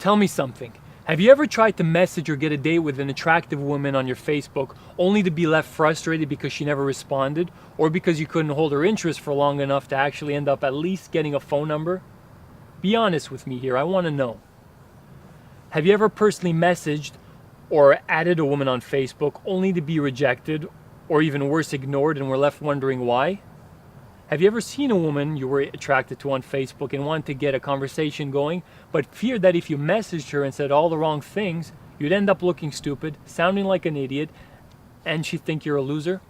tell me something. Have you ever tried to message or get a date with an attractive woman on your Facebook only to be left frustrated because she never responded, or because you couldn't hold her interest for long enough to actually end up at least getting a phone number? Be honest with me here, I want to know. Have you ever personally messaged or added a woman on Facebook only to be rejected, or even worse, ignored, and were left wondering why? Have you ever seen a woman you were attracted to on Facebook and wanted to get a conversation going, but feared that if you messaged her and said all the wrong things, you'd end up looking stupid, sounding like an idiot, and she'd think you're a loser?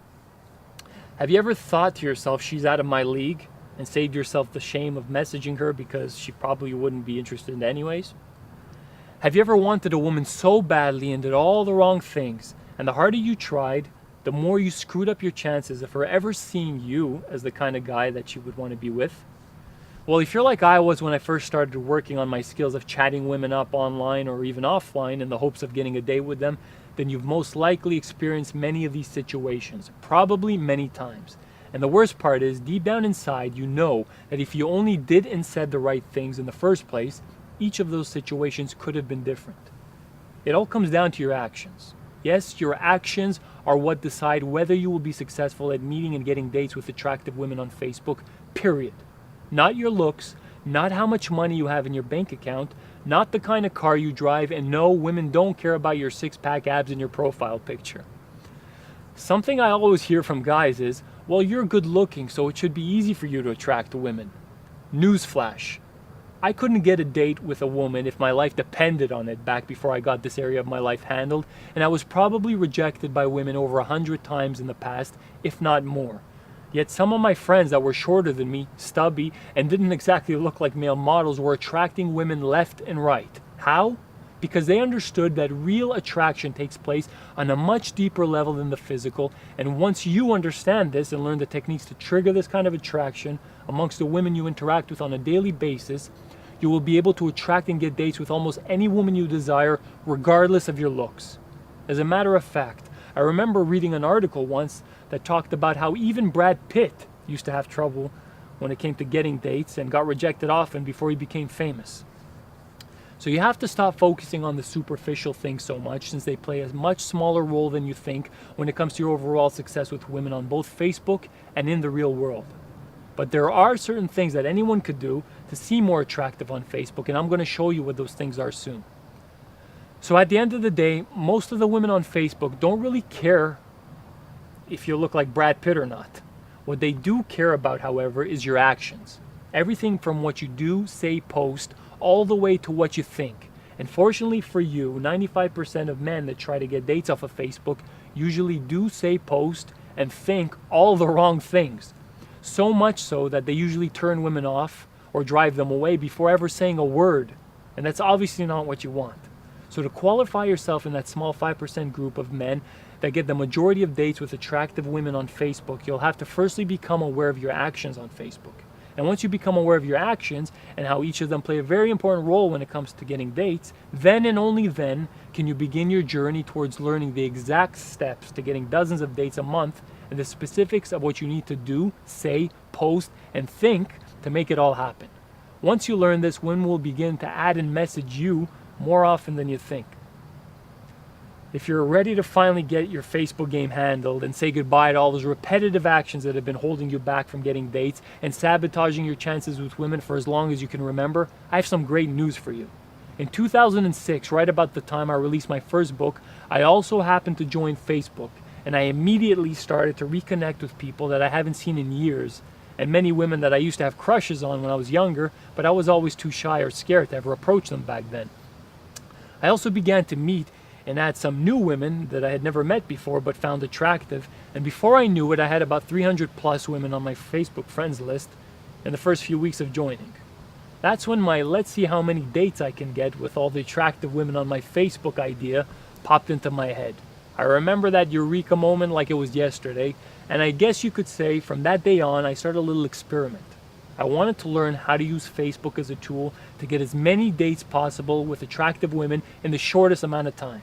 Have you ever thought to yourself, she's out of my league, and saved yourself the shame of messaging her because she probably wouldn't be interested anyways? Have you ever wanted a woman so badly and did all the wrong things, and the harder you tried, the more you screwed up your chances of her ever seeing you as the kind of guy that she would want to be with? Well, if you're like I was when I first started working on my skills of chatting women up online or even offline in the hopes of getting a date with them, then you've most likely experienced many of these situations, probably many times. And the worst part is, deep down inside, you know that if you only did and said the right things in the first place, each of those situations could have been different. It all comes down to your actions. Yes, your actions are what decide whether you will be successful at meeting and getting dates with attractive women on Facebook, period. Not your looks, not how much money you have in your bank account, not the kind of car you drive, and no, women don't care about your six-pack abs in your profile picture. Something I always hear from guys is, well, you're good looking, so it should be easy for you to attract women. Newsflash. I couldn't get a date with a woman if my life depended on it back before I got this area of my life handled, and I was probably rejected by women over 100 times in the past, if not more. Yet some of my friends that were shorter than me, stubby, and didn't exactly look like male models were attracting women left and right. How? Because they understood that real attraction takes place on a much deeper level than the physical, and once you understand this and learn the techniques to trigger this kind of attraction amongst the women you interact with on a daily basis, you will be able to attract and get dates with almost any woman you desire, regardless of your looks. As a matter of fact, I remember reading an article once that talked about how even Brad Pitt used to have trouble when it came to getting dates and got rejected often before he became famous. So you have to stop focusing on the superficial things so much, since they play a much smaller role than you think when it comes to your overall success with women on both Facebook and in the real world. But there are certain things that anyone could do to seem more attractive on Facebook, and I'm going to show you what those things are soon. So at the end of the day, most of the women on Facebook don't really care if you look like Brad Pitt or not. What they do care about, however, is your actions. Everything from what you do, say, post, all the way to what you think. And fortunately for you, 95% of men that try to get dates off of Facebook usually do, say, post, and think all the wrong things. So much so that they usually turn women off or drive them away before ever saying a word. And that's obviously not what you want. So to qualify yourself in that small 5% group of men that get the majority of dates with attractive women on Facebook, you'll have to firstly become aware of your actions on Facebook. And once you become aware of your actions and how each of them play a very important role when it comes to getting dates, then and only then can you begin your journey towards learning the exact steps to getting dozens of dates a month and the specifics of what you need to do, say, post, and think to make it all happen. Once you learn this, women will begin to add and message you more often than you think. If you're ready to finally get your Facebook game handled and say goodbye to all those repetitive actions that have been holding you back from getting dates and sabotaging your chances with women for as long as you can remember, I have some great news for you. In 2006, right about the time I released my first book, I also happened to join Facebook, and I immediately started to reconnect with people that I haven't seen in years, and many women that I used to have crushes on when I was younger, but I was always too shy or scared to ever approach them back then. I also began to meet and add some new women that I had never met before but found attractive, and before I knew it, I had about 300 plus women on my Facebook friends list in the first few weeks of joining. That's when my let's see how many dates I can get with all the attractive women on my Facebook idea popped into my head. I remember that eureka moment like it was yesterday, and I guess you could say from that day on I started a little experiment. I wanted to learn how to use Facebook as a tool to get as many dates possible with attractive women in the shortest amount of time.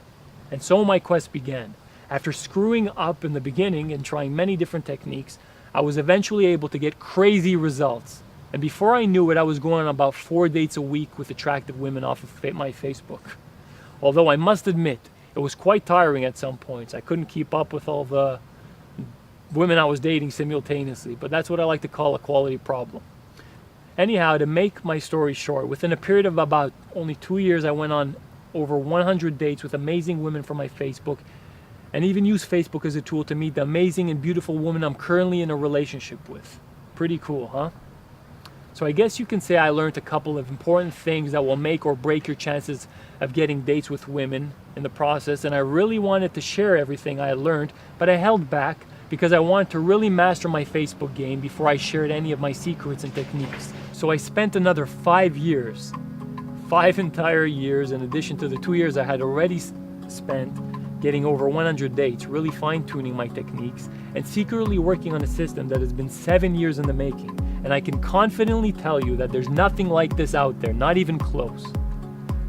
And so my quest began. After screwing up in the beginning and trying many different techniques, I was eventually able to get crazy results. And before I knew it, I was going on about 4 dates a week with attractive women off of my Facebook. Although I must admit, it was quite tiring at some points. I couldn't keep up with all the women I was dating simultaneously, but that's what I like to call a quality problem. Anyhow, to make my story short, within a period of about only 2 years, I went on over 100 dates with amazing women from my Facebook, and even used Facebook as a tool to meet the amazing and beautiful woman I'm currently in a relationship with. Pretty cool, huh? So I guess you can say I learned a couple of important things that will make or break your chances of getting dates with women in the process, and I really wanted to share everything I learned, but I held back because I wanted to really master my Facebook game before I shared any of my secrets and techniques. So I spent another 5 years, 5 entire years, in addition to the 2 years I had already spent getting over 100 dates, really fine-tuning my techniques, and secretly working on a system that has been 7 years in the making. And I can confidently tell you that there's nothing like this out there, not even close.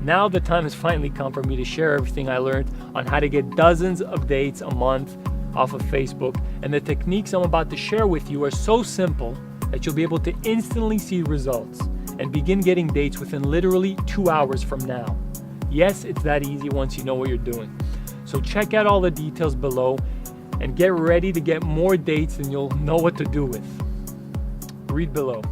Now the time has finally come for me to share everything I learned on how to get dozens of dates a month off of Facebook, and the techniques I'm about to share with you are so simple that you'll be able to instantly see results and begin getting dates within literally 2 hours from now. Yes, it's that easy once you know what you're doing. So check out all the details below and get ready to get more dates than you'll know what to do with. Read below.